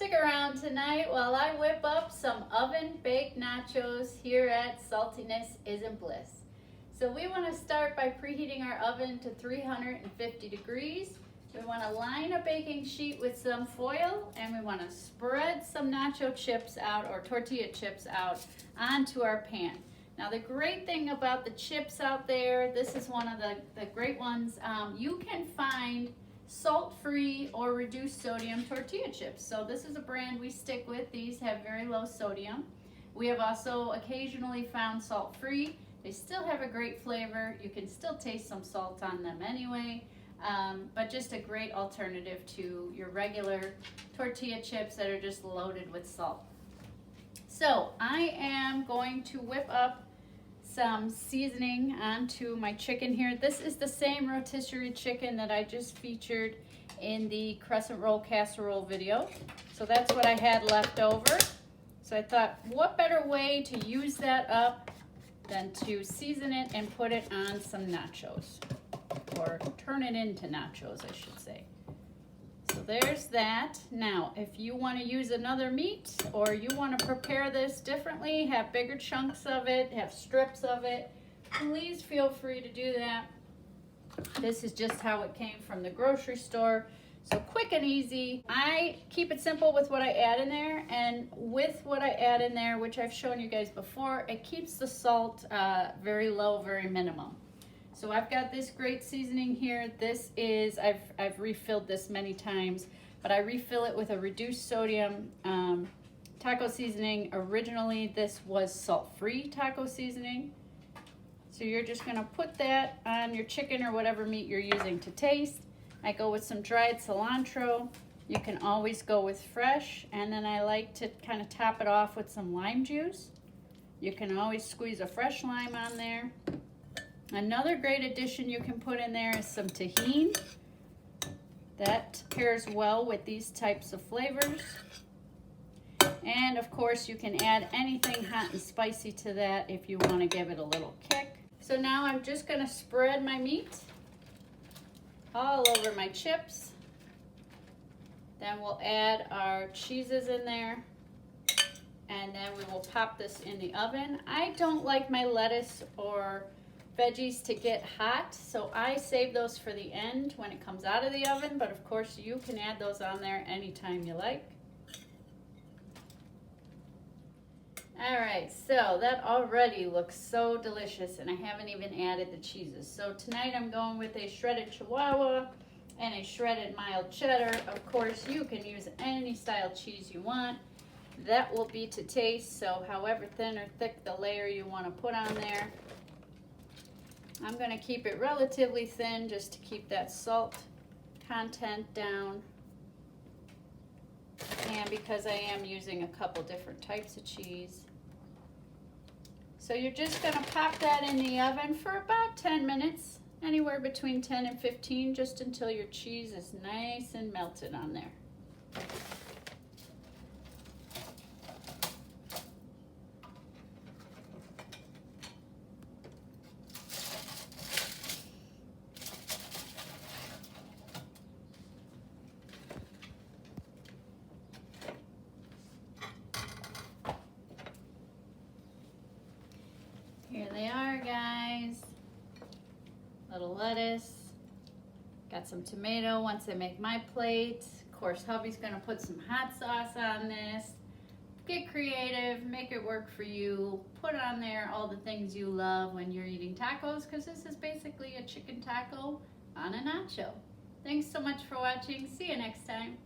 Stick around tonight while I whip up some oven-baked nachos here at Saltiness Isn't Bliss. So we want to start by preheating our oven to 350 degrees. We want to line a baking sheet with some foil, and we want to spread some nacho chips out, or tortilla chips out, onto our pan. Now the great thing about the chips out there, this is one of the great ones, you can find salt-free or reduced sodium tortilla chips. So this is a brand we stick with. These have very low sodium. We have also occasionally found salt-free. They still have a great flavor. You can still taste some salt on them anyway, but just a great alternative to your regular tortilla chips that are just loaded with salt. So I am going to whip up some seasoning onto my chicken here. This is the same rotisserie chicken that I just featured in the crescent roll casserole video. So that's what I had left over. So I thought, what better way to use that up than to season it and put it on some nachos, or turn it into nachos, I should say. So there's that. Now, if you want to use another meat, or you want to prepare this differently, have bigger chunks of it, have strips of it, please feel free to do that. This is just how it came from the grocery store. So quick and easy. I keep it simple with what I add in there, and with what I add in there, which I've shown you guys before, it keeps the salt very low, very minimum. So I've got this great seasoning here. This is, I've refilled this many times, but I refill it with a reduced sodium taco seasoning. Originally, this was salt-free taco seasoning. So you're just gonna put that on your chicken or whatever meat you're using to taste. I go with some dried cilantro. You can always go with fresh, and then I like to kind of top it off with some lime juice. You can always squeeze a fresh lime on there. Another great addition you can put in there is some tahini. That pairs well with these types of flavors. And of course you can add anything hot and spicy to that if you want to give it a little kick. So now I'm just going to spread my meat all over my chips. Then we'll add our cheeses in there, and then we will pop this in the oven. I don't like my lettuce or veggies to get hot, so I save those for the end when it comes out of the oven, but of course you can add those on there anytime you like. Alright, so that already looks so delicious, and I haven't even added the cheeses. So tonight I'm going with a shredded Chihuahua and a shredded mild cheddar. Of course you can use any style cheese you want. That will be to taste, so however thin or thick the layer you want to put on there. I'm going to keep it relatively thin just to keep that salt content down. And because I am using a couple different types of cheese. So you're just going to pop that in the oven for about 10 minutes, anywhere between 10 and 15, just until your cheese is nice and melted on there. Here they are, guys. Little lettuce. Got some tomato once I make my plate. Of course, hubby's gonna put some hot sauce on this. Get creative, make it work for you. Put on there all the things you love when you're eating tacos, because this is basically a chicken taco on a nacho. Thanks so much for watching. See you next time.